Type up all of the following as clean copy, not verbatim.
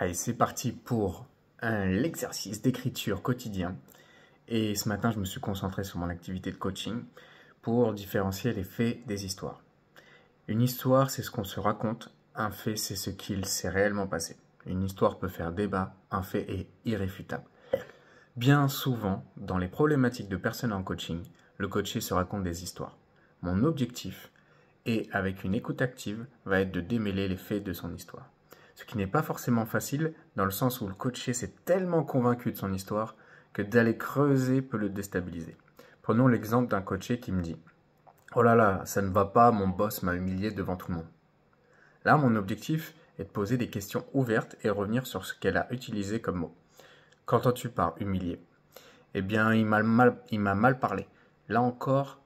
Allez, c'est parti pour l'exercice d'écriture quotidien. Et ce matin, je me suis concentré sur mon activité de coaching pour différencier les faits des histoires. Une histoire, c'est ce qu'on se raconte. Un fait, c'est ce qu'il s'est réellement passé. Une histoire peut faire débat. Un fait est irréfutable. Bien souvent, dans les problématiques de personnes en coaching, le coaché se raconte des histoires. Mon objectif, et avec une écoute active, va être de démêler les faits de son histoire. Ce qui n'est pas forcément facile, dans le sens où le coaché s'est tellement convaincu de son histoire que d'aller creuser peut le déstabiliser. Prenons l'exemple d'un coaché qui me dit « Oh là là, ça ne va pas, mon boss m'a humilié devant tout le monde. » Là, mon objectif est de poser des questions ouvertes et revenir sur ce qu'elle a utilisé comme mot. Qu'entends-tu par humilié? Eh bien, il m'a mal parlé. Là encore,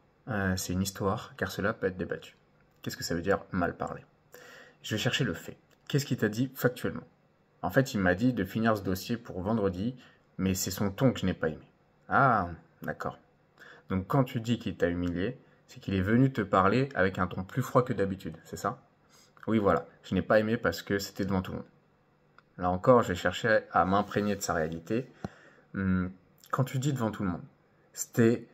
c'est une histoire, car cela peut être débattu. Qu'est-ce que ça veut dire mal parler? Je vais chercher le fait. Qu'est-ce qu'il t'a dit factuellement? En fait, il m'a dit de finir ce dossier pour vendredi, mais c'est son ton que je n'ai pas aimé. Ah, d'accord. Donc quand tu dis qu'il t'a humilié, c'est qu'il est venu te parler avec un ton plus froid que d'habitude, c'est ça? Oui, voilà. Je n'ai pas aimé parce que c'était devant tout le monde. Là encore, je vais chercher à m'imprégner de sa réalité. Quand tu dis devant tout le monde, c'était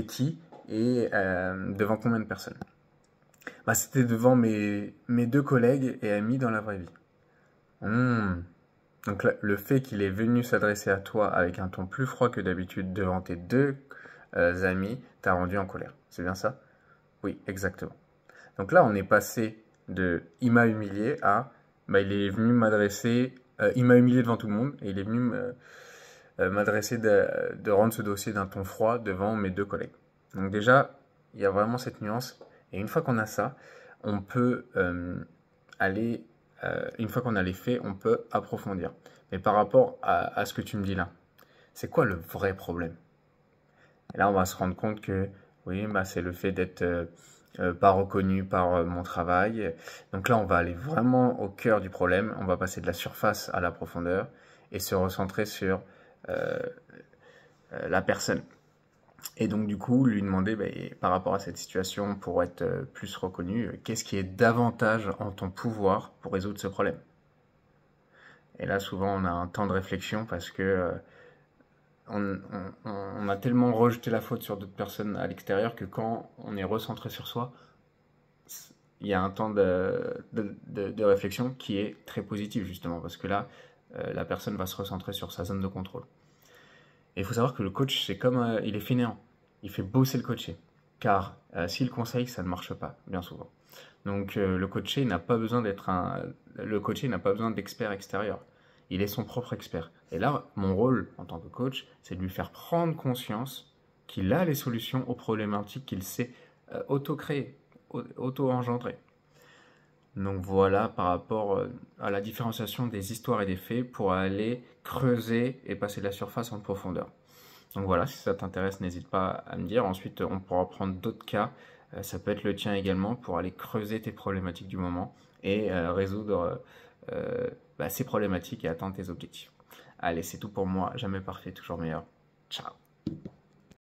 qui et devant combien de personnes? Bah, c'était devant mes deux collègues et amis dans la vraie vie. Donc le fait qu'il est venu s'adresser à toi avec un ton plus froid que d'habitude devant tes deux amis t'a rendu en colère. C'est bien ça? Oui, exactement. Donc là, on est passé de « il m'a humilié » à bah, « il est venu m'adresser, il m'a humilié devant tout le monde et il est venu m'adresser de rendre ce dossier d'un ton froid devant mes deux collègues. » Donc déjà, il y a vraiment cette nuance. Et une fois qu'on a ça, on peut une fois qu'on a les faits, on peut approfondir. Mais par rapport à ce que tu me dis là, c'est quoi le vrai problème? Et là, on va se rendre compte que oui, bah, c'est le fait d'être pas reconnu par mon travail. Donc là, on va aller vraiment au cœur du problème. On va passer de la surface à la profondeur et se recentrer sur la personne. Et donc du coup, lui demander par rapport à cette situation, pour être plus reconnu, qu'est-ce qui est davantage en ton pouvoir pour résoudre ce problème? Et là, souvent, on a un temps de réflexion parce que on a tellement rejeté la faute sur d'autres personnes à l'extérieur que quand on est recentré sur soi, il y a un temps de réflexion qui est très positif justement, parce que là, la personne va se recentrer sur sa zone de contrôle. Et il faut savoir que le coach, c'est comme il est fainéant. Il fait bosser le coaché. Car s'il conseille, ça ne marche pas, bien souvent. Donc le coaché n'a pas besoin d'expert extérieur. Il est son propre expert. Et là, mon rôle en tant que coach, c'est de lui faire prendre conscience qu'il a les solutions aux problématiques qu'il s'est auto-créées, auto-engendrées. Donc voilà, par rapport à la différenciation des histoires et des faits pour aller creuser et passer de la surface en profondeur. Donc voilà, si ça t'intéresse, n'hésite pas à me dire. Ensuite, on pourra prendre d'autres cas, ça peut être le tien également, pour aller creuser tes problématiques du moment et résoudre ces problématiques et atteindre tes objectifs. Allez, c'est tout pour moi, jamais parfait, toujours meilleur. Ciao.